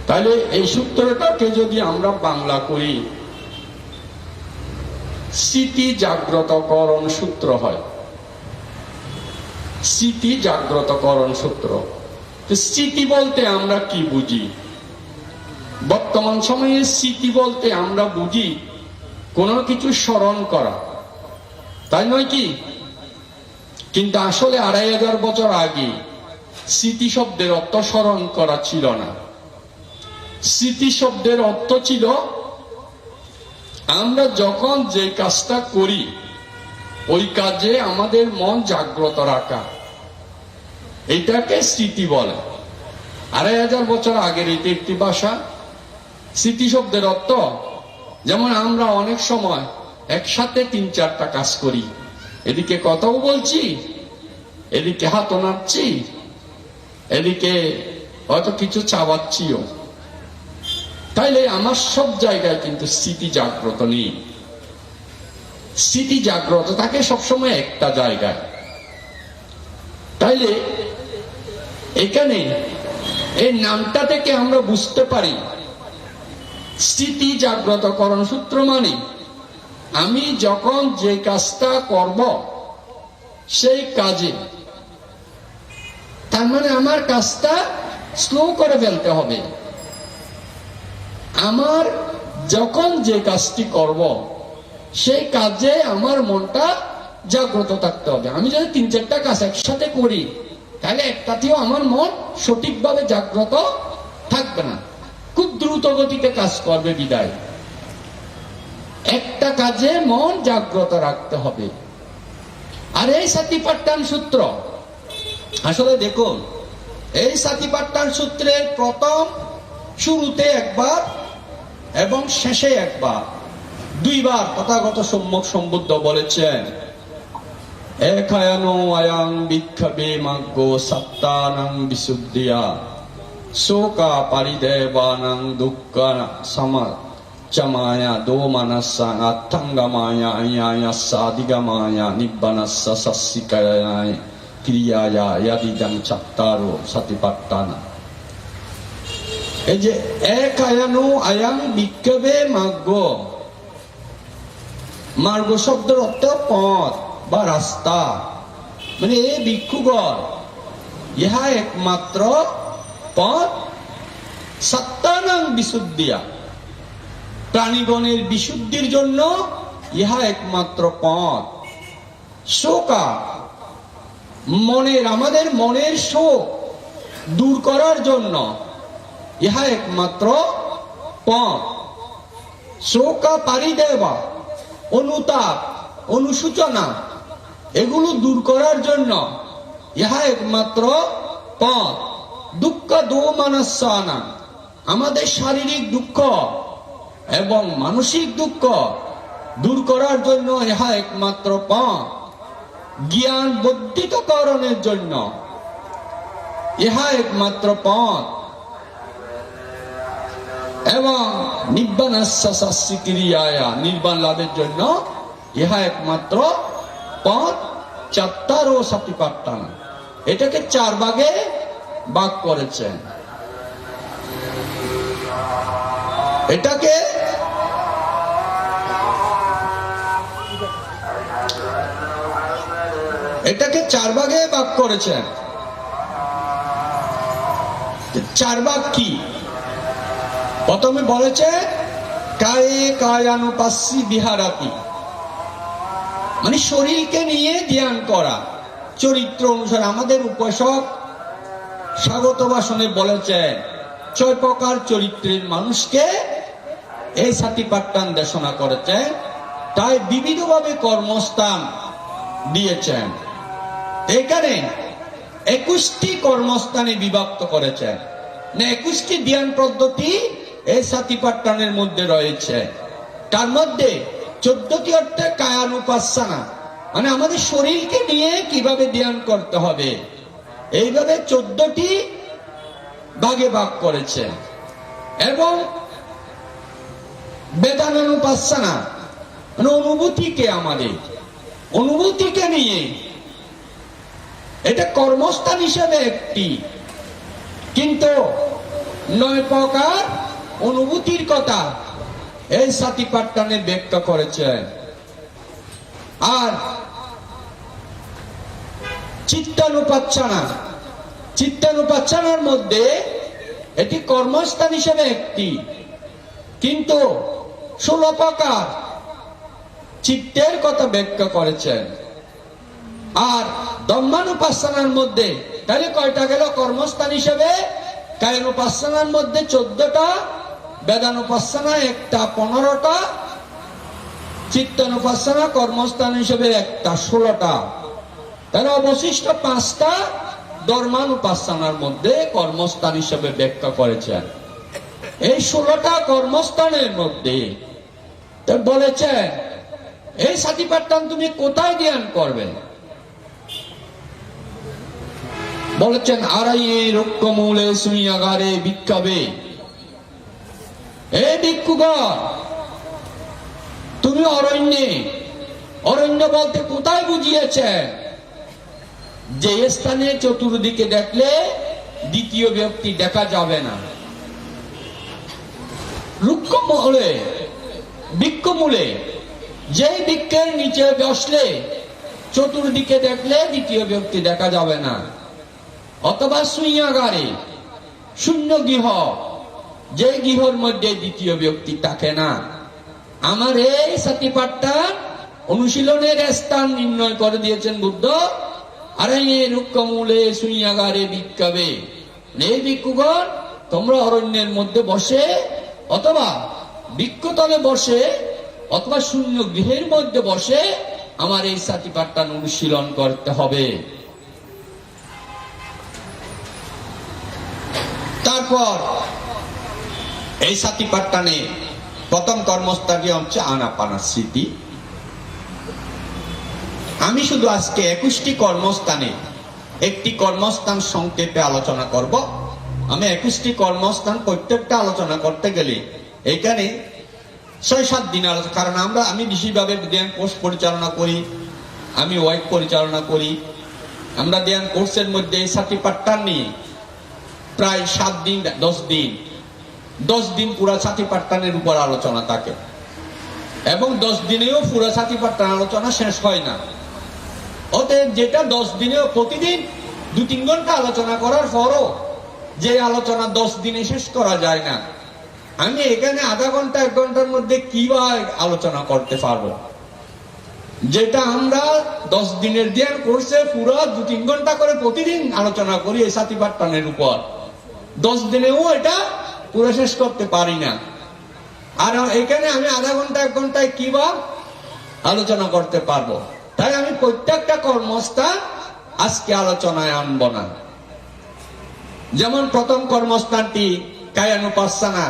তাহলে এই সূত্রটাকে যদি আমরা বাংলা করি, স্মৃতি জাগ্রতকরণ সূত্র হয়। স্মৃতি জাগ্রতকরণ সূত্র। স্মৃতি বলতে আমরা কি বুঝি? বর্তমান সময়ে স্মৃতি বলতে আমরা বুঝি কোনো কিছু স্মরণ করা, তাই নয় কি? কিন্তু আসলে 2500 বছর আগে স্মৃতি শব্দের অর্থ স্মরণ করা ছিল না। স্মৃতি শব্দের অর্থ ছিল আমরা যখন যে কাজটা করি ওই কাজে আমাদের মন জাগ্রত রাখা, এটাকে স্মৃতি বলে। 2500 বছর আগের এটি একটি ভাষা। স্মৃতি শব্দের অর্থ, যেমন আমরা অনেক সময় একসাথে 3-4টা কাজ করি, এদিকে কথাও বলছি, এদিকে হাতও নাড়ছি, এদিকে হয়তো কিছু চাবাচ্ছিও। তাইলে আমার সব জায়গায় কিন্তু স্মৃতি জাগ্রত নেই। স্মৃতি জাগ্রত থাকে সবসময় একটা জায়গায়। তাইলে এখানে এই নামটা থেকে আমরা বুঝতে পারি স্মৃতি জাগ্রতকরণ সূত্র মানে আমি যখন যে কাজটা করব সেই কাজে, তার মানে আমার কাজটা স্লো করে ফেলতে হবে। আমার যখন যে কাজটি করব সেই কাজে আমার মনটা জাগ্রত থাকতে হবে। আমি যদি 3-4টা কাজ একসাথে করি তাহলে একটাতেও আমার মন সঠিকভাবে জাগ্রত থাকবে না, খুব দ্রুত গতিতে কাজ করবে। বিদায় একটা কাজে মন জাগ্রত রাখতে হবে। আর এই সাতিপাট্টান সূত্র, আসলে দেখুন, এই সাতিপাট্টান সূত্রের প্রথম শুরুতে একবার এবং শেষে একবার, 2বার তথাগত সম্যক সম্বুদ্ধ বলেছেন, একায়ানো আয়াং বিক্ষাবে মাগ্গো সত্তানাং বিশুদ্ধিয়া শোকা পারিদেবানাং দুঃখান সমা চমায়া দোমানাসা আত্থাঙ্গমায়া আয়াসা দিগমায়া নিব্বানাসা সস্যিকায় ক্রিয়ায়া ইয়াদিদং চাত্তারো সতিপাট্টানা। এই যে এক আয়ানো আয়াং বিক্ষেপে মার্গ, মার্গ শব্দের অর্থ পথ বা রাস্তা, মানে এই ভিক্ষুগণ ইহা একমাত্র পথ, সত্তানাং বিশুদ্ধিয়া, প্রাণীগণের বিশুদ্ধির জন্য ইহা একমাত্র পথ। শোকা, মনের, আমাদের মনের শোক দূর করার জন্য ইহা একমাত্র পথ। শোকা পারিদেবা, অনুতাপ, অনুশোচনা, এগুলো দূর করার জন্য ইহা একমাত্র পথ। দুঃখ দোমানাসানা, আমাদের শারীরিক দুঃখ এবং মানসিক দুঃখ দূর করার জন্য ইহা একমাত্র পথ। জ্ঞান বর্ধিতকরণের জন্য ইহা একমাত্র পথ। এবং নিব্বানাস্যা ক্রিয়ায়া, নির্বাণ লাভের জন্য ইহা একমাত্র পথ। চাত্তারো সতিপাট্টানা, এটাকে 4 ভাগে ভাগ করেছেন। এটাকে এটাকে 4 ভাগে ভাগ করেছেন। 4 ভাগ কি? প্রথমে বলেছে কায়ে কায়ানুপাস্যি বিহারাতি, মানে শরীরকে নিয়ে ধ্যান করা, চরিত্র অনুসারে। আমাদের উপাসক স্বাগত ভাষণে বলেছেন 6 প্রকার চরিত্রের মানুষকে এই সাতিপাট্টান দেশনা করেছেন, তাই বিবিধভাবে কর্মস্থান দিয়েছেন। এখানে 21টি কর্মস্থানে বিভক্ত করেছেন, না 21টি ধ্যান পদ্ধতি এই সাতিপাট্টানের মধ্যে রয়েছে। তার মধ্যে 14টি অর্থে কায়ানুপাসনা, মানে আমাদের শরীরকে নিয়ে কিভাবে ধ্যান করতে হবে, এইভাবে 14টি ভাগে ভাগ করেছে। এবং বেদানানুপাসনা, মানে অনুভূতিকে, আমাদের অনুভূতিকে নিয়ে, এটা কর্মস্থান হিসেবে একটি, কিন্তু নয় প্রকার অনুভূতির কথা এই সাতিপাট্টানে ব্যাখ্যা করেছেন। আর চিত্তানুপাচ্ছানার মধ্যে এটি কর্মস্থান হিসেবে একটি, কিন্তু 16 প্রকার চিত্তের কথা ব্যাখ্যা করেছেন। আর ধম্মানুপাসনার মধ্যে তাহলে কয়টা গেল কর্মস্থান হিসেবে? কায়ানুপাসনার মধ্যে 14টা, বেদানুপাসনা একটা, 15টা, চিত্তানুপাসনা কর্মস্থান হিসেবে একটা, 16টা। তাহলে অবশিষ্ট 5টা ধর্মানুপাসনার মধ্যে কর্মস্থান হিসেবে ব্যাখ্যা করেছেন। এই 16টা কর্মস্থানের মধ্যে বলেছেন এই সাতিপাট্টান তুমি কোথায় ধ্যান করবে? বলেছেন আড়াইয়ে রুক্ষমূলে শূন্যাগারে ভিক্ষাবে। এই ভিক্ষুগণ, তুমি অরণ্যে, অরণ্য বলতে কোথায় বুঝিয়েছে? যে স্থানে চতুর্দিকে দেখলে দ্বিতীয় ব্যক্তি দেখা যাবে না। রুক্ষমূলে, বৃক্ষমূলে, যে বৃক্ষের নিচে বসলে চতুর্দিকে দেখলে দ্বিতীয় ব্যক্তি দেখা যাবে না। অথবা শূন্যাগারে, শূন্য গৃহ, যে গৃহর মধ্যে দ্বিতীয় ব্যক্তি থাকে না। আমার এই সাতিপাট্টান অনুশীলনের স্থান নির্ণয় করে দিয়েছেন বুদ্ধ। আরে রুক্ষমূলে শূন্যাগারে ভিক্ষাবে। এই ভিক্ষুগণ, তোমরা অরণ্যের মধ্যে বসে অথবা বৃক্ষতলে বসে অথবা শূন্য গৃহের মধ্যে বসে আমার এই সাতিপাট্টান অনুশীলন করতে হবে। তারপর এই সাতিপাট্টানে প্রথম কর্মস্থানটি হচ্ছে আনাপানাসতি। আমি শুধু আজকে 21টি কর্মস্থানে একটি কর্মস্থান সংক্ষেপে আলোচনা করব। আমি 21টি কর্মস্থান প্রত্যেকটা আলোচনা করতে গেলে এখানে 6-7 দিন আলোচনা, কারণ আমি বিশেষভাবে ধ্যান কোর্স পরিচালনা করি, আমি ওয়াইক পরিচালনা করি। আমরা ধ্যান কোর্সের মধ্যে এই সাতিপাট্টান নিয়ে প্রায় 7 দিন 10 দিন পুরা সাতিপাট্টানের উপর আলোচনা থাকে, এবং 10 দিনেও পুরা সাতিপাট্টান আলোচনা শেষ হয় না। অতএব যেটা 10 দিনেও প্রতিদিন 2-3 ঘন্টা আলোচনা করার পরও যে আলোচনা 10 দিনে শেষ করা যায় না, আমি এখানে আধা ঘন্টা 1 ঘন্টার মধ্যে কিভাবে আলোচনা করতে পারবো? যেটা আমরা 10 দিনের ধ্যান কোর্সে পুরো 2-3 ঘন্টা করে প্রতিদিন আলোচনা করি এই সাতিপাট্টানের উপর, 10 দিনেও এটা পুরো শেষ করতে পারি না। আর এখানে আমি আধা ঘন্টা 1 ঘন্টায় কিভাবে আলোচনা করতে পারবো? তাই আমি প্রত্যেকটা কর্মস্থান আজকে আলোচনায় আনব না। যেমন প্রথম কর্মস্থানটি কায়ানুপাসনা,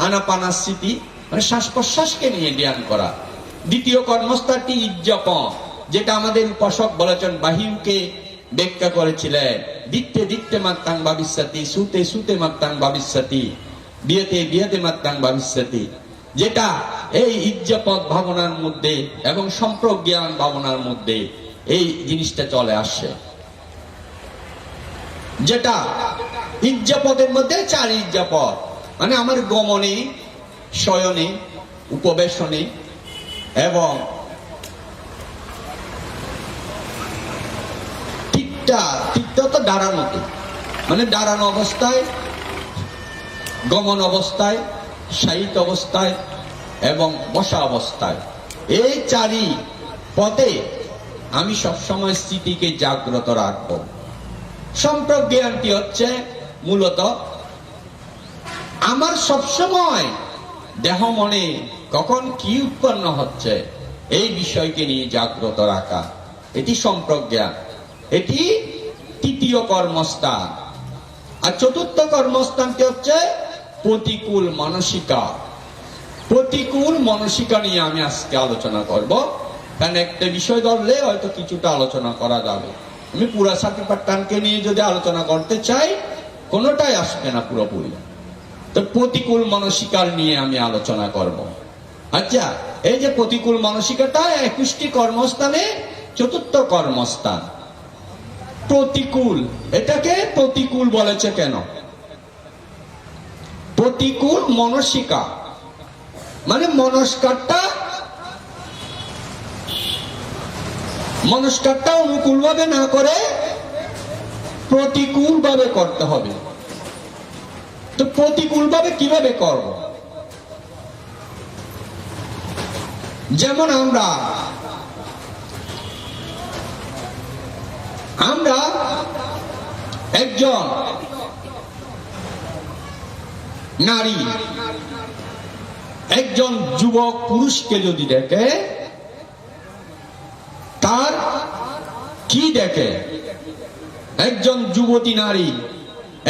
আনাপানাসতি, মানে শ্বাস প্রশ্বাসকে নিয়ে ধ্যান করা। দ্বিতীয় কর্মস্থানটি ইজ্জপন, যেটা আমাদের উপাসক বলেছেন বাহিউকে ব্যাখ্যা করেছিলেন। দিত্যে দিত্যে মাত্তাং ভাবিষ্যতি, সুতে সুতে মাত্তাং ভাবিষ্যতি, বিয়েতে বিয়েতে মাত্তাং ভাবিষ্যতি, যেটা এই ইজ্জপদ ভাবনার মধ্যে এবং সম্প্রজ্ঞান ভাবনার মধ্যে এই জিনিসটা চলে আসে। যেটা ইজ্জপদের মধ্যে 4 ইজ্জপদ, মানে আমার গমনে, শয়নে, উপবেশনে এবং টিকটা তো দাঁড়ানোতে, মানে দাঁড়ানো অবস্থায়, গমন অবস্থায়, শায়িত অবস্থায় এবং বসা অবস্থায়, এই 4ই পথে আমি সবসময় স্থিতিকে জাগ্রত রাখবো। সম্প্রজ্ঞানটি হচ্ছে মূলত আমার সবসময় দেহ মনে কখন কি উৎপন্ন হচ্ছে এই বিষয়কে নিয়ে জাগ্রত রাখা, এটি সম্প্রজ্ঞান। এটি তৃতীয় কর্মস্থান। আর চতুর্থ কর্মস্থানটি হচ্ছে প্রতিকূল মানসিকা। প্রতিকূল মানসিকা নিয়ে আমি আজকে আলোচনা করব, কারণ একটা বিষয় ধরলে হয়তো কিছুটা আলোচনা করা যাবে। আমি পুরা সাতিপাট্টানকে নিয়ে যদি আলোচনা করতে চাই, কোনোটাই আসবে না পুরোপুরি। তো প্রতিকূল মানসিকার নিয়ে আমি আলোচনা করব। আচ্ছা, এই যে প্রতিকূল মানসিকাটা 21টি কর্মস্থানে চতুর্থ কর্মস্থান। প্রতিকূল, এটাকে প্রতিকূল বলেছে কেন? প্রতিকূল মনসিকা মানে মনস্কারটা অনুকূল ভাবে না করে প্রতিকূল ভাবে করতে হবে। তো প্রতিকূল ভাবে কিভাবে করব? যেমন আমরা একজন নারী একজন যুবক পুরুষকে যদি দেখে, তার কি দেখে? একজন যুবতী নারী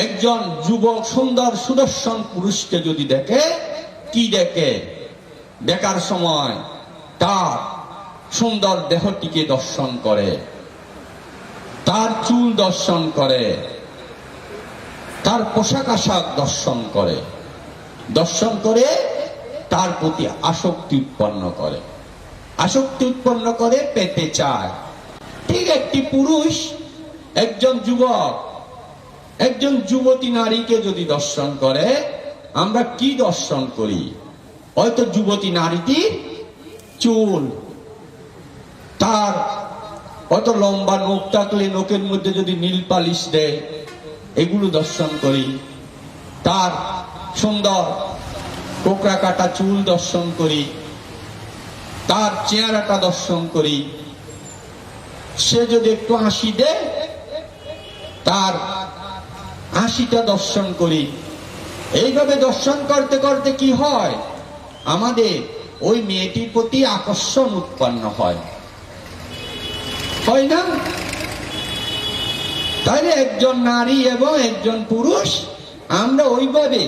একজন যুবক সুন্দর সুদর্শন পুরুষকে যদি দেখে, কি দেখে? দেখার সময় তার সুন্দর দেহটিকে দর্শন করে, তার চুল দর্শন করে, তার পোশাক আশাক দর্শন করে তার প্রতি আসক্তি উৎপন্ন করে পেতে চায়। ঠিক একটি পুরুষ একজন যুবক একজন যুবতী নারীকে যদি দর্শন করে, আমরা কি দর্শন করি? হয়তো যুবতী নারীটির চুল, তার হয়তো লম্বা নখ থাকলে নখের মধ্যে যদি নীল পালিশ দেয়, এগুলো দর্শন করি। তার সুন্দর কোকড়া কাটা চুল দর্শন করি, তার চেহারাটা দর্শন করি। সে যদি একটু হাসি দেয়, তার হাসিটা দর্শন করি। এইভাবে দর্শন করতে করতে কি হয়? আমাদের ওই মেয়েটির প্রতি আকর্ষণ উৎপন্ন হয় না? তাহলে একজন নারী এবং একজন পুরুষ আমরা ওইভাবে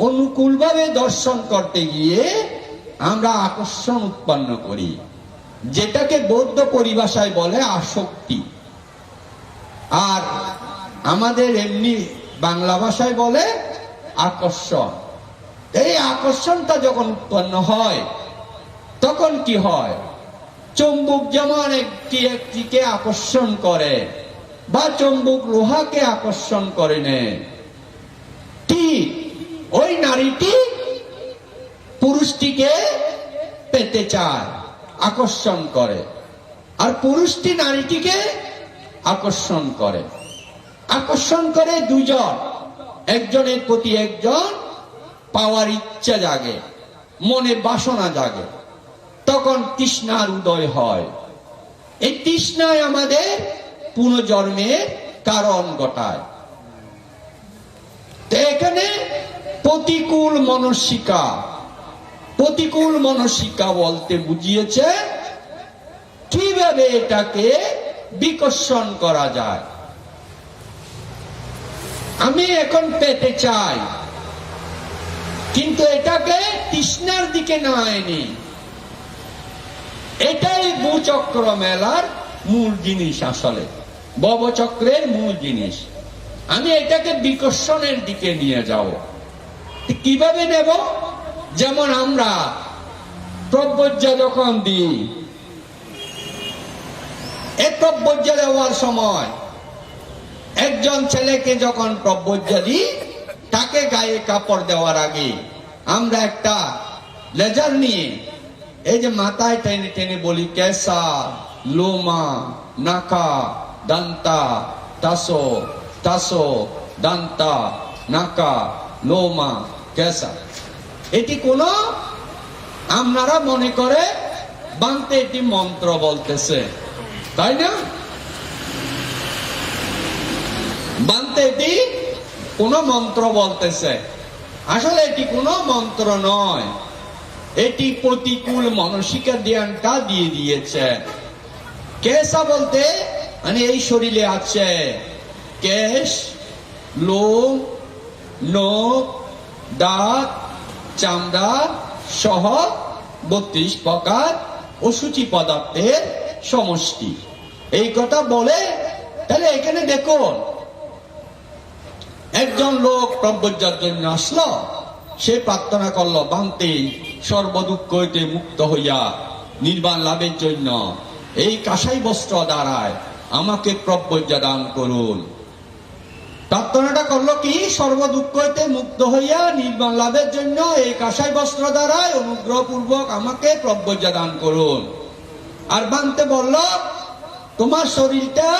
অনুকূলভাবে দর্শন করতে গিয়ে আমরা আকর্ষণ উৎপন্ন করি, যেটাকে বৌদ্ধ পরিভাষায় বলে আসক্তি, আর আমাদের এমনি বাংলা ভাষায় বলে আকর্ষণ। এই আকর্ষণটা যখন উৎপন্ন হয়, তখন কি হয়? চুম্বক যেমন একটিকে আকর্ষণ করে, বা চুম্বক লোহাকে আকর্ষণ করে নেয়, ঠিক ওই নারীটি পুরুষটিকে পেতে চায়, আকর্ষণ করে, আর পুরুষটি নারীটিকে আকর্ষণ করে দুজন, একজনের প্রতি একজন পাওয়ার ইচ্ছা জাগে, মনে বাসনা জাগে, তখন তৃষ্ণার উদয় হয়। এই তৃষ্ণায় আমাদের পুনর্জন্মের কারণ ঘটায়। তো এখানে প্রতিকূল মনসিকা বলতে বুঝিয়েছে কিভাবে এটাকে বিকর্ষণ করা যায়। আমি এখন পেতে চাই, কিন্তু এটাকে তৃষ্ণার দিকে না এনে, এটাই ভূচক্র মেলার মূল জিনিস, আসলে ভবচক্রের মূল জিনিস। আমি এটাকে বিকর্ষণের দিকে নিয়ে যাব। কিভাবে নেব? যেমন আমরা প্রব্রজ্জা যখন দিই, এই প্রব্রজ্জা দেওয়ার সময় একজন ছেলেকে যখন প্রব্রজ্জা দিই, তাকে গায়ে কাপড় দেওয়ার আগে আমরা একটা লেজার নিয়ে এই যে মাথায় টেনে টেনে বলি, কেসা, লোমা, নাকা, দান্তা, তাসো, তাসো, দান্তা, নাকা, লোমা, কেসা। এটি কোন আপনারা মনে করে বাংতে এটি মন্ত্র বলতেছে, তাই না? বাংতে এটি কোন মন্ত্র বলতেছে, আসলে এটি কোন মন্ত্র নয়, এটি প্রতিকূল মানসিকা ধ্যানটা দিয়ে দিয়েছে। কেসা বলতে মানে এই শরীরে আছে কেশ, লোম, নখ, দাঁত, চামড়া সহ 32 প্রকার অসুচি পদার্থের সমষ্টি। এই কথা বলে, তাহলে এখানে দেখুন, একজন লোক প্রব্রজ্জার জন্য আসলো, সে প্রার্থনা করলো, বান্তে সর্বদুঃখ হইতে মুক্ত হইয়া নির্বাণ লাভের জন্য এই কাঁসাই বস্ত্র দ্বারায় আমাকে প্রব্রজ্জা দান করুন। প্রার্থনাটা করলো কি? সর্ব দুঃখ হইতে মুক্ত হইয়া নির্বাণ লাভের জন্য এই কাঁসাই বস্ত্র দ্বারাই অনুগ্রহপূর্বক আমাকে প্রব্রজ্যা দান করুন। আর বানতে বলল, তোমার শরীরটা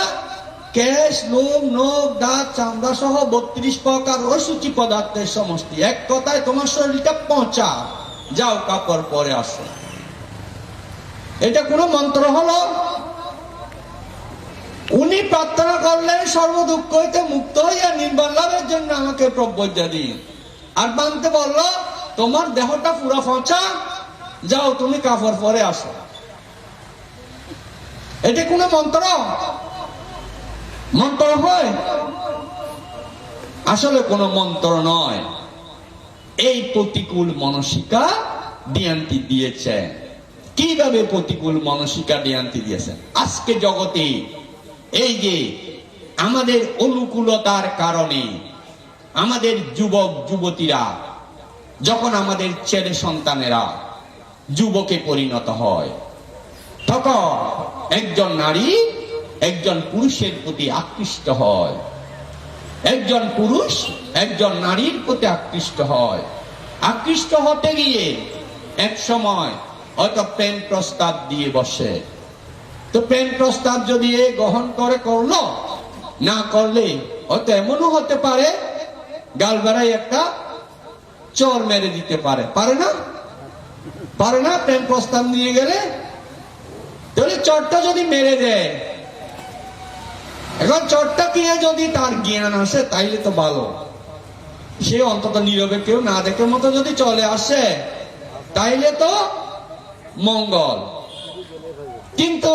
কেশ, লোম, নখ, দাঁত, চামড়া সহ 32 প্রকার অসুচি পদার্থের সমষ্টি। এক কথায় তোমার শরীরটা পচা, যাও কাপড় পরে আসো। এটা কোনো মন্ত্র হলো? উনি প্রার্থনা করলেন সর্ব দুঃখ হইতে মুক্ত হইয়া নির্বাণ লাভের জন্য আমাকে প্রব্রজ্যা দিন। আর বানতে বলল, তোমার দেহটা পুরো পচা, যাও তুমি কাপড় পরে আসো। এটা কোনো মন্ত্র? মন্ত্র হয়? আসলে কোনো মন্ত্র নয়। এই প্রতিকূল মানসিকা দিয়ান্তি দিয়েছে। কিভাবে প্রতিকূল মানসিকা দিয়ান্তি দিয়েছেন? আজকে জগতে এই যে আমাদের অনুকূলতার কারণে আমাদের যুবক যুবতীরা, যখন আমাদের ছেলে সন্তানেরা যুবকে পরিণত হয়, তখন একজন নারী একজন পুরুষের প্রতি আকৃষ্ট হয়, একজন পুরুষ একজন নারীর প্রতি আকৃষ্ট হয়। আকৃষ্ট হতে গিয়ে এক সময় হয়তো প্রেম প্রস্তাব দিয়ে বসে। তো প্রেম প্রস্তাব যদি গ্রহণ করে করলো, না করলে হয়তো এমনও হতে পারে গাল বেড়াই একটা চর মেরে দিতে পারে। পারে না? পারে না? প্রেম প্রস্তাব নিয়ে গেলে তাহলে চরটা যদি মেরে দেয়, এখন চরটা দিয়ে যদি তার জ্ঞান আসে তাইলে তো ভালো। সে অন্তত নীরবে কেউ না দেখে মতো যদি চলে আসে তাইলে তো মঙ্গল। কিন্তু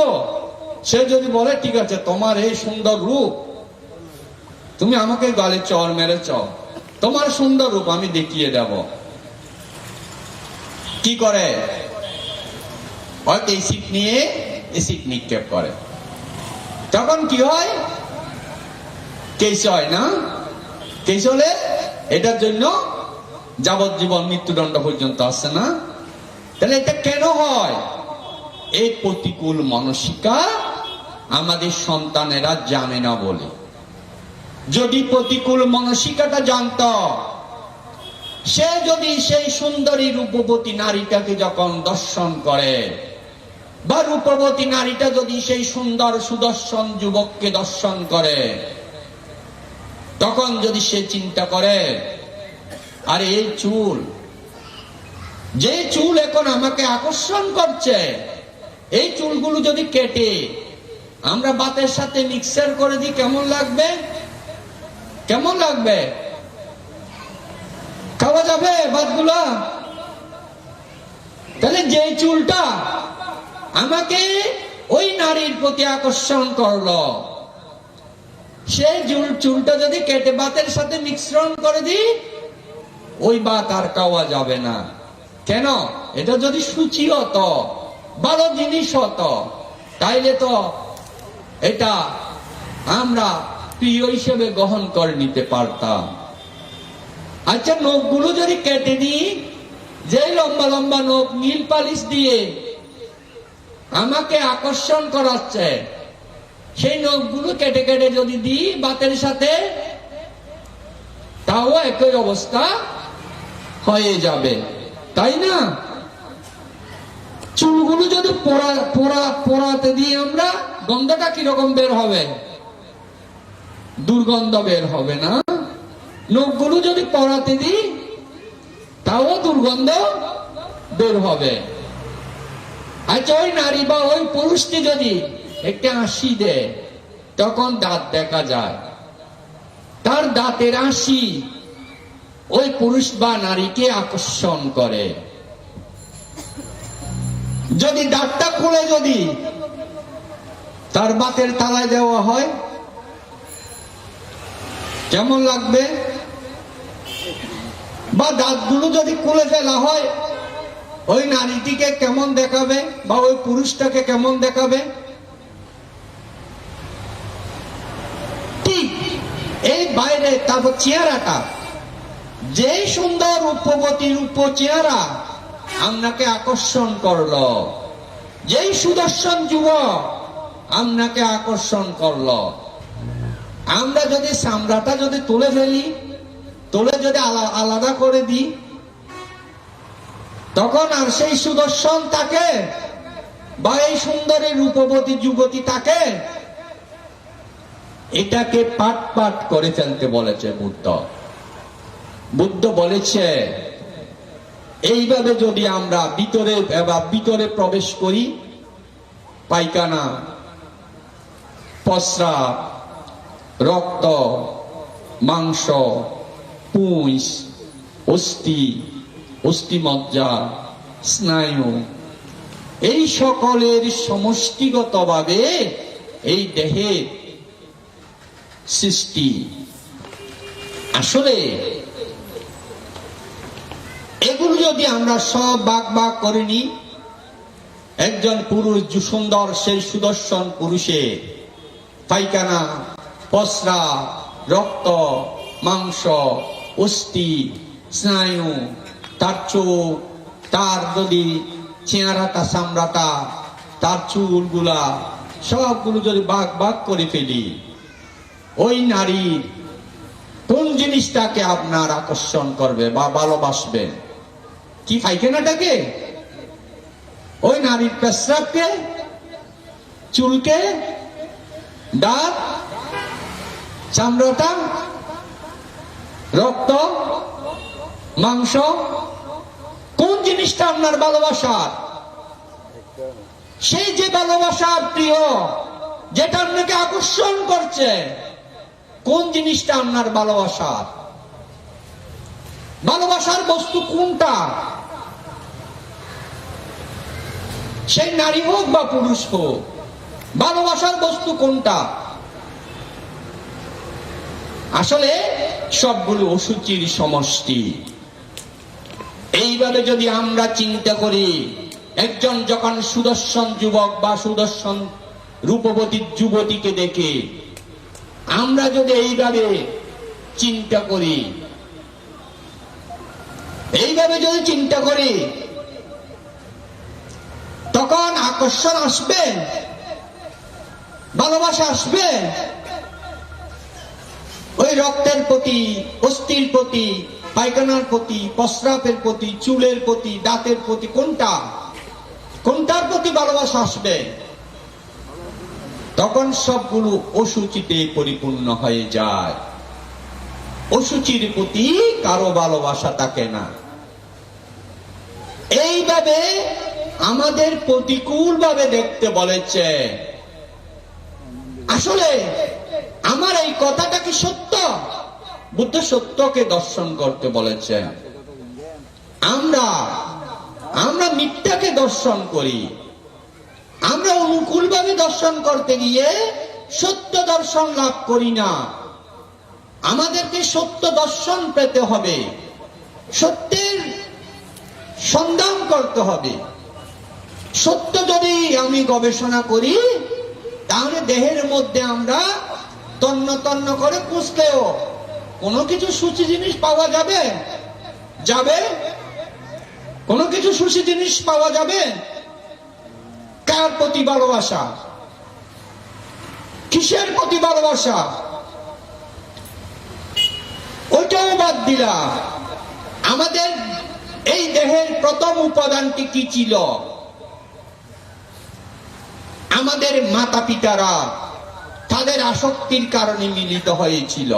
সে যদি বলে, ঠিক আছে তোমার এই সুন্দর রূপ, তুমি আমাকে গালে চর মেরেছ, তোমার সুন্দর রূপ আমি দেখিয়ে দেব। কি করে? হয়তো এসিড নিয়ে এসিড নিক্ষেপ করে। তখন কি হয়? কেস হয় না? কেস হলে এটার জন্য যাবজ্জীবন মৃত্যুদণ্ড পর্যন্ত আসছে না? তাহলে এটা কেন হয়? এই প্রতিকূল মানসিকা আমাদের সন্তানেরা জানে না বলে। যদি প্রতিকূল মানসিকাটা জানত, সে যদি সেই সুন্দরী রূপবতী নারীটাকে যখন দর্শন করে, বা রূপবতী নারীটা যদি সেই সুন্দর সুদর্শন যুবককে দর্শন করে, তখন যদি সে চিন্তা করে, আরে এই চুল, যে চুল এখন আমাকে আকর্ষণ করছে, এই চুলগুলো যদি কেটে আমরা ভাতের সাথে মিক্সার করে দিই, কেমন লাগবে? কেমন লাগবে? খাওয়া যাবে ভাতগুলা? তাহলে যে চুলটা আমাকে ওই নারীর প্রতি আকর্ষণ করলো, সেই চুলটা যদি কেটে ভাতের সাথে মিশ্রণ করে দিই, ওই ভাত আর খাওয়া যাবে না। কেন? এটা যদি সূচি হতো, ভালো জিনিস হতো, তাইলে তো এটা আমরা প্রিয় হিসেবে গ্রহণ করে নিতে পারতাম। আচ্ছা, নখগুলো যদি কেটে দিই, যে লম্বা লম্বা নখ নীল পালিশ দিয়ে আমাকে আকর্ষণ করাচ্ছে, সেই নখগুলো কেটে কেটে যদি দিই ভাতের সাথে, তাও একই অবস্থা হয়ে যাবে, তাই না? চুলগুলো যদি পোড়াতে দিই আমরা, গন্ধটা কিরকম বের হবে? দুর্গন্ধ বের হবে না? নখগুলো যদি পোড়াতে দিই, তাও দুর্গন্ধ বের হবে। আচ্ছা, ওই নারী বা ওই পুরুষটি যদি একটা হাসি দেয়, তখন দাঁত দেখা যায়, তার দাঁতের হাসি ওই পুরুষ বা নারীকে আকর্ষণ করে। যদি দাঁতটা খুলে যদি তার বাতের তালায় দেওয়া হয়, কেমন লাগবে? বা দাঁতগুলো যদি খুলে ফেলা হয়, ওই নারীটিকে কেমন দেখাবে বা ওই পুরুষটাকে কেমন দেখাবে? ঠিক এই বাইরে তারপর চেহারাটা, যেই সুন্দর রূপবতী রূপ চেহারা আপনাকে আকর্ষণ করলো, যেই সুদর্শন যুবক আপনাকে আকর্ষণ করলো, আমরা যদি চামড়াটা যদি তুলে ফেলি, তুলে যদি আলাদা করে দিই, তখন আর সেই সুদর্শন তাকে বা এই সুন্দরী রূপবতী যুবতী তাকে, এটাকে পাট পাট করে ফেলতে বলেছে বুদ্ধ। বুদ্ধ বলেছে এইভাবে যদি আমরা ভিতরে প্রবেশ করি, পায়খানা, প্রস্রাব, রক্ত, মাংস, পুঁজ, অস্থিমজ্জা, স্নায়ু, এই সকলের সমষ্টিগতভাবে এই দেহের সৃষ্টি। আসলে এগুলো যদি আমরা সব ভাগ করে নিই, একজন পুরুষ সুন্দর, সেই সুদর্শন পুরুষে পায়খানা, প্রস্রাব, রক্ত, মাংস, অস্থি, স্নায়ু, তার চোখ, তার যদি চেহারাটা, চামড়াটা, তার চুলগুলা সবগুলো যদি ভাগ করে ফেলি, ওই নারীর কোন জিনিসটাকে আপনার আকর্ষণ করবে বা ভালোবাসবেন? কি পায়খানাটাকে, ওই নারীর প্রস্রাবকে, চুলকে, দাঁত, চামড়াটা, রক্ত, মাংস, কোন জিনিসটা আপনার ভালোবাসার? সেই যে ভালোবাসার প্রিয়, যেটা আপনাকে আকর্ষণ করছে, কোন জিনিসটা আপনার ভালোবাসার? ভালোবাসার বস্তু কোনটা? সেই নারী হোক বা পুরুষ হোক, ভালোবাসার বস্তু কোনটা? আসলে সবগুলো অসুচির সমষ্টি। এইভাবে যদি আমরা চিন্তা করি, একজন যখন সুদর্শন যুবক বা সুদর্শন রূপবতী যুবতীকে দেখে আমরা যদি এইভাবে চিন্তা করি, তখন আকর্ষণ আসবে, ভালোবাসা আসবে। ওই রক্তের প্রতি, অস্থির প্রতি, পায়খানার প্রতি, প্রস্রাবের প্রতি, চুলের প্রতি, দাঁতের প্রতি, কোনটার প্রতি ভালোবাসা আসবে? তখন সবগুলো অসুচিতে পরিপূর্ণ হয়ে যায়। অসুচির প্রতি কারো ভালোবাসা থাকে না। এইভাবে আমাদের প্রতিকূল ভাবে দেখতে বলেছে। আসলে আমার এই কথাটা কি সত্য? বুদ্ধ সত্যকে দর্শন করতে বলেছেন। আমরা মিথ্যাকে দর্শন করি। আমরা অনুকূল ভাবে দর্শন করতে গিয়ে সত্য দর্শন লাভ করি না। আমাদেরকে সত্য দর্শন পেতে হবে, সত্যের সন্ধান করতে হবে। সত্য যদি আমি গবেষণা করি, তাহলে দেহের মধ্যে আমরা তন্ন তন্ন করে খুঁজলেও কোনো কিছু সূচি জিনিস পাওয়া যাবে? কোনো কিছু সূচি জিনিস পাওয়া যাবে? কার প্রতি ভালোবাসা? কিসের প্রতি ভালোবাসা? ওইটাও বাদ দিলাম। আমাদের এই দেহের প্রথম উপাদানটি কি ছিল? আমাদের মাতা পিতারা তাদের আসক্তির কারণে মিলিত হয়েছিল,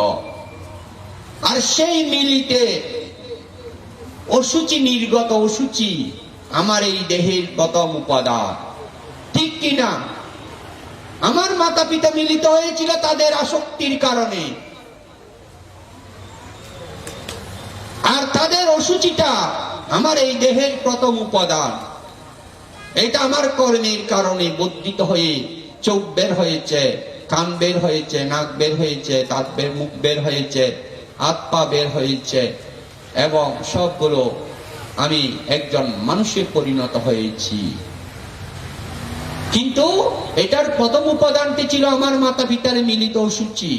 আর সেই মিলিতে অসুচি নির্গত অসুচি আমার এই দেহের প্রথম উপাদান। ঠিক কিনা? আমার মাতা পিতা মিলিত হয়েছিল তাদের আসক্তির কারণে, আর তাদের অসুচিটা আমার এই দেহের প্রথম উপাদান। এটা আমার কর্মের কারণে বর্ধিত হয়ে চোখ বের হয়েছে, কান বের হয়েছে, নাক বের হয়েছে, দাঁত বের, মুখ বের হয়েছে, হাত পা বের হয়েছে, এবং সবগুলো আমি একজন মানুষে পরিণত হয়েছি। কিন্তু এটার প্রথম উপাদানটি ছিল আমার মাতা পিতার মিলিত অসুচি।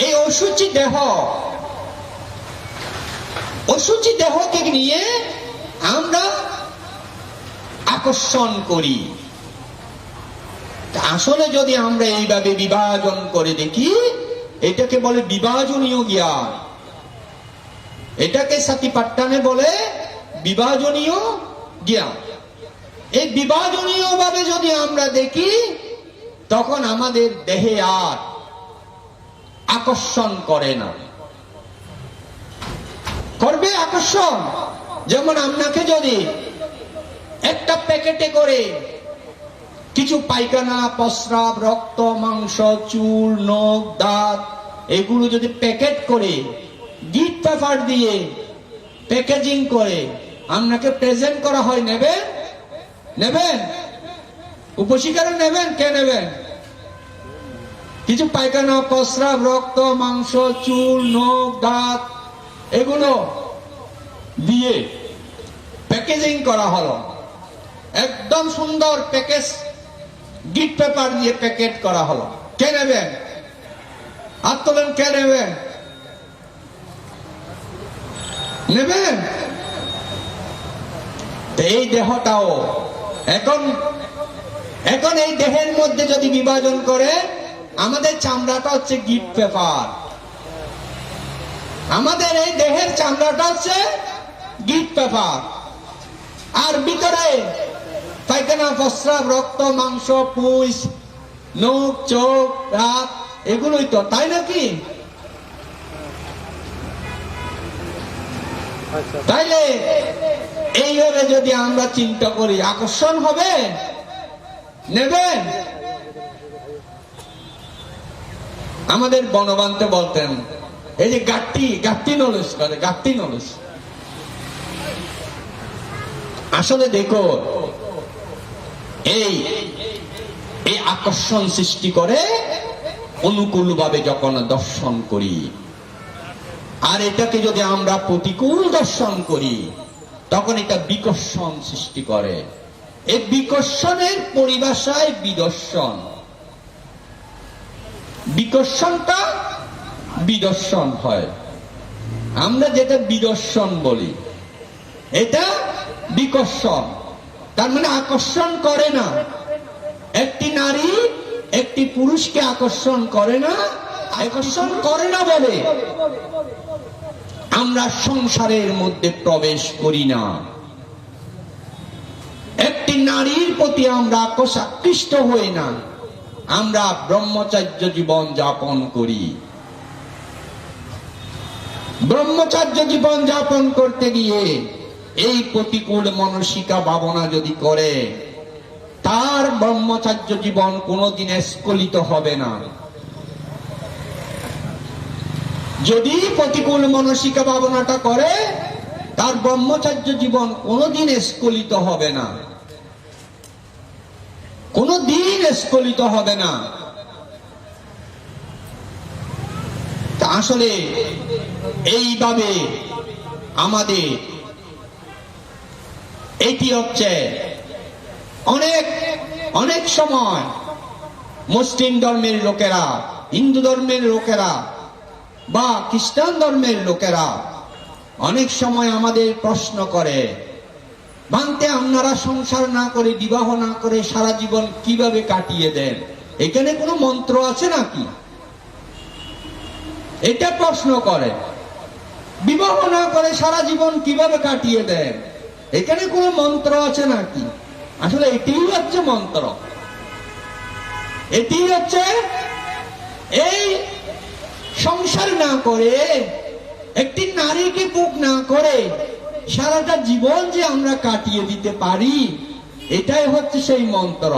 এই অসুচি দেহকে নিয়ে আমরা আকর্ষণ করি। আসলে যদি আমরা এইভাবে বিভাজন করে দেখি, এটাকে বলে বিভাজনীয় জ্ঞান। এটাকে সাতিপাট্টানে বলে বিভাজনীয় জ্ঞান। এই বিভাজনীয় ভাবে যদি আমরা দেখি, তখন আমাদের দেহে আর আকর্ষণ করে না। করবে আকর্ষণ? যেমন আপনাকে যদি একটা প্যাকেটে করে কিছু পায়খানা, প্রস্রাব, রক্ত, মাংস, চুল, নখ, দাঁত এগুলো যদি প্যাকেট করে গিফট পেপার দিয়ে প্যাকেজিং করে আপনাকে প্রেজেন্ট করা হয়, নেবেন? নেবেন? উপশিকারে নেবেন? কে নেবেন? কিছু পায়খানা, প্রস্রাব, রক্ত, মাংস, চুল, নখ, দাঁত এগুলো দিয়ে প্যাকেজিং করা হলো, একদম সুন্দর প্যাকেজ গিফট পেপার দিয়ে প্যাকেট করা হলো, কে নেবেন? হাত তোলেন, কে নেবেন? নেবেন? এই দেহটাও এখন এই দেহের মধ্যে যদি বিভাজন করে, আমাদের চামড়াটা হচ্ছে গিফট পেপার, আমাদের এই দেহের চামড়াটা হচ্ছে গিফট পেপার, আর ভিতরে পায়খানা, প্রস্রাব, রক্ত, মাংস, পুঁজ, নখ, চোখ, রাত এগুলোই তো, তাই নাকি? তাইলে এইভাবে যদি আমরা চিন্তা করি, আকর্ষণ হবে? নেবেন? আমাদের বনবান্তে বলতেন, এই যে গাট্টি নলেজ করে, গাট্টি নলেজ। আসলে দেখো, এই আকর্ষণ সৃষ্টি করে অনুকূল ভাবে যখন দর্শন করি, আর এটাকে যদি আমরা প্রতিকূল দর্শন করি, তখন এটা বিকর্ষণ সৃষ্টি করে। এই বিকর্ষণের পরিভাষায় বিদর্শন, বিকর্ষণটা বিদর্শন হয়। আমরা যেটা বিদর্শন বলি, এটা বিকর্ষণ, তার মানে আকর্ষণ করে না। একটি নারী একটি পুরুষকে আকর্ষণ করে না, আকর্ষণ করে না বলে আমরা সংসারের মধ্যে প্রবেশ করি না। একটি নারীর প্রতি আমরা আকৃষ্ট হই না, আমরা ব্রহ্মচর্য জীবন যাপন করি। ব্রহ্মচর্য জীবন যাপন করতে গিয়ে এই প্রতিকূল মানসিকা ভাবনা যদি করে, তার ব্রহ্মচর্য জীবন কোনোদিন স্খলিত হবে না। যদি প্রতিকূল মানসিকা ভাবনাটা করে, তার ব্রহ্মচর্য জীবন কোনোদিন স্খলিত হবে না, কোনোদিন স্খলিত হবে না। আসলে এইভাবে আমাদের এটি হচ্ছে অনেক সময় মুসলিম ধর্মের লোকেরা, হিন্দু ধর্মের লোকেরা বা খ্রিস্টান ধর্মের লোকেরা অনেক সময় আমাদের প্রশ্ন করে, ভাঙতে আপনারা সংসার না করে, বিবাহ না করে সারা জীবন কিভাবে কাটিয়ে দেন? এখানে কোনো মন্ত্র আছে নাকি? এটা প্রশ্ন করে। বিবাহ না করে সারা জীবন কিভাবে কাটিয়ে দেন? এখানে কোনো মন্ত্র আছে নাকি? আসলে এটাই হচ্ছে মন্ত্র, এটি হচ্ছে এই সংসার না করে, একটি নারীকে ভোগ না করে সারাটা জীবন যে আমরা কাটিয়ে দিতে পারি, এটাই হচ্ছে সেই মন্ত্র,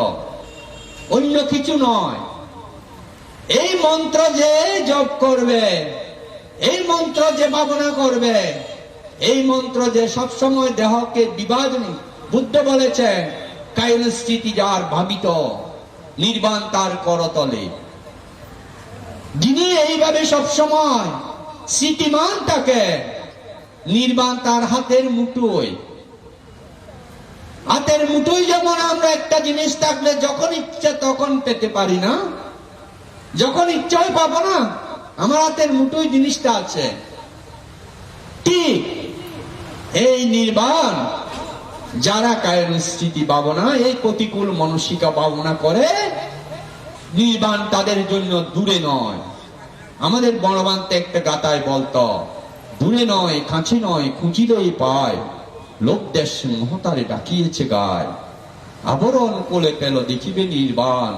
অন্য কিছু নয়। এই মন্ত্র যে জপ করবে, এই মন্ত্র যে ভাবনা করবে, এই মন্ত্র যে সবসময় দেহকে বিভাজন, বুদ্ধ বলেছেন কায়নস্থিতি যার ভাবিত নির্বাণ তার করতলে। যিনি এইভাবে সবসময় স্মৃতিমান থাকে, নির্বাণ তার হাতের মুঠোয়। হাতের মুঠোয় যেমন আমরা একটা জিনিস থাকলে যখন ইচ্ছা তখন পেতে পারি না, যখন ইচ্ছাই পাবো না, আমার হাতের মুঠোয় জিনিসটা আছে, ঠিক এই নির্বাণ যারা কায়নস্থিতি ভাবনা, এই প্রতিকূল মানসিকা ভাবনা করে, নির্বাণ তাদের জন্য দূরে নয়। আমাদের বড়বান্তে একটা গাতায় বলতো, দূরে নয় কাছে নয় খুঁজিলেই পায়, লোক দেশ মহতারে ডাকিয়েছে গায়, আবরণ কোলে পেল দেখিবে নির্বাণ,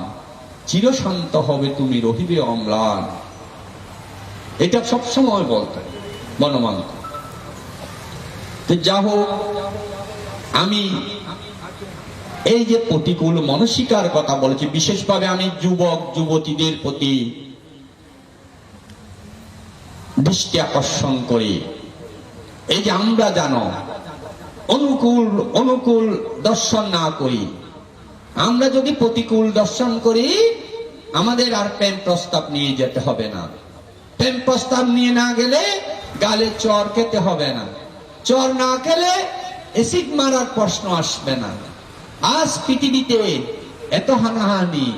চিরশান্ত হবে তুমি রহিবে অম্লান। এটা সবসময় বলতেন বনমান্ত। যা হোক, আমি এই যে প্রতিকূল মানসিকার কথা বলেছি, বিশেষভাবে আমি যুবক যুবতীদের প্রতি দৃষ্টি আকর্ষণ করি। এই যে আমরা জানো অনুকূল দর্শন না করি, আমরা যদি প্রতিকূল দর্শন করি, আমাদের আর প্রেম প্রস্তাব নিয়ে যেতে হবে না। প্রেম প্রস্তাব নিয়ে না গেলে গালে চর খেতে হবে না, চর না খেলে এসিড মারার প্রশ্ন আসবে না। আজ পৃথিবীতে এত হানাহানি,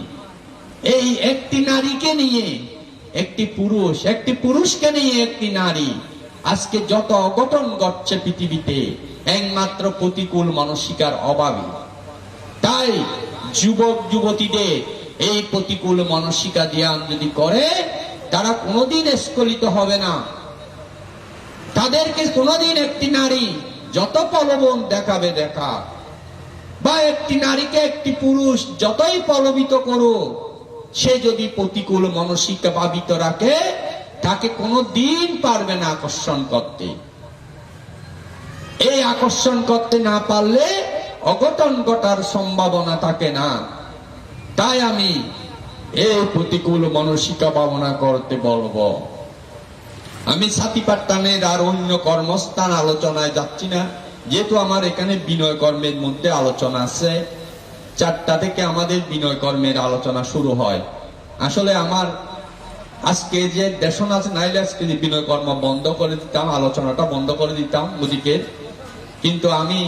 এই একটি নারীকে নিয়ে একটি পুরুষ, একটি পুরুষকে নিয়ে একটি নারী, আজকে যত অঘটন ঘটছে পৃথিবীতে একমাত্র প্রতিকূল মানসিকার অভাবে। তাই যুবক যুবতীদের এই প্রতিকূল মানসিকা ধ্যান যদি করে, তারা কোনোদিন স্খলিত হবে না। তাদেরকে কোনোদিন একটি নারী যত প্রলোভন দেখাবে দেখা, বা একটি নারীকে একটি পুরুষ যতই প্রলোভিত করুক, সে যদি প্রতিকূল মানসিকা ভাবিত রাখে, তাকে কোনোদিন পারবে না আকর্ষণ করতে। এই আকর্ষণ করতে না পারলে অঘটন ঘটার সম্ভাবনা থাকে না। তাই আমি এই প্রতিকূল মানসিকা ভাবনা করতে বলবো। আমি সাথীপাট্টানের আর অন্য কর্মস্থান আলোচনায় যাচ্ছি না, যেহেতু আমার এখানে বিনয় কর্মের মধ্যে আলোচনা আছে। 4টা থেকে আমাদের বিনয় কর্মের আলোচনা শুরু হয়। আসলে আমার আজকে যে দেশন আছে, নাইলে আজকে বিনয় কর্ম বন্ধ করে দিতাম, আলোচনাটা বন্ধ করে দিতাম মুদিকের। কিন্তু আমি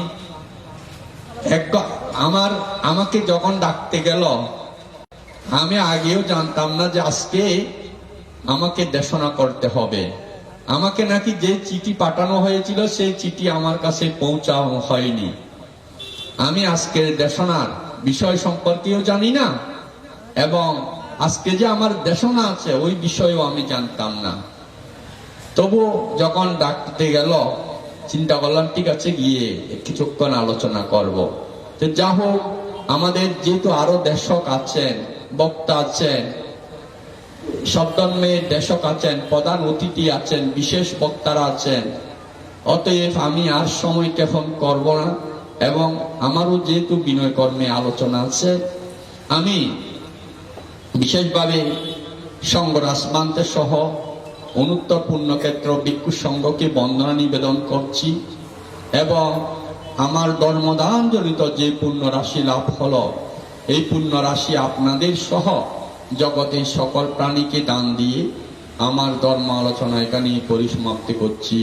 আমাকে যখন ডাকতে গেল, আমি আগেও জানতাম না যে আজকে আমাকে দেশনা করতে হবে। আমাকে নাকি যে চিঠি পাঠানো হয়েছিল সেই চিঠি আমার কাছে পৌঁছানো হয়নি। আমি আজকের দেশনার বিষয় সম্পর্কেও জানি না, এবং আজকে যে আমার দেশনা আছে ওই বিষয়েও আমি জানতাম না। তবু যখন ডাকতে গেল, চিন্তা করলাম ঠিক আছে, গিয়ে কিছুক্ষণ আলোচনা করব। তো যা হোক, আমাদের যেহেতু আরো দেশক আছেন, বক্তা আছেন, শব্দন্মের দেশক আছেন, প্রধান অতিথি আছেন, বিশেষ বক্তারা আছেন, অতএব আমি আর সময় ক্ষেপণ করব না। এবং আমারও যেহেতু বিনয় কর্মে আলোচনা আছে, আমি বিশেষভাবে সংঘ রাজমান্তে সহ অনুত্তর পুণ্যক্ষেত্র ভিক্ষু সংঘকে বন্দনা নিবেদন করছি, এবং আমার ধর্মদান জনিত যে পুণ্য রাশি লাভ হলো, এই পুণ্য রাশি আপনাদের সহ জগতের সকল প্রাণীকে দান দিয়ে আমার ধর্ম আলোচনা এখানে পরিসমাপ্তি করছি।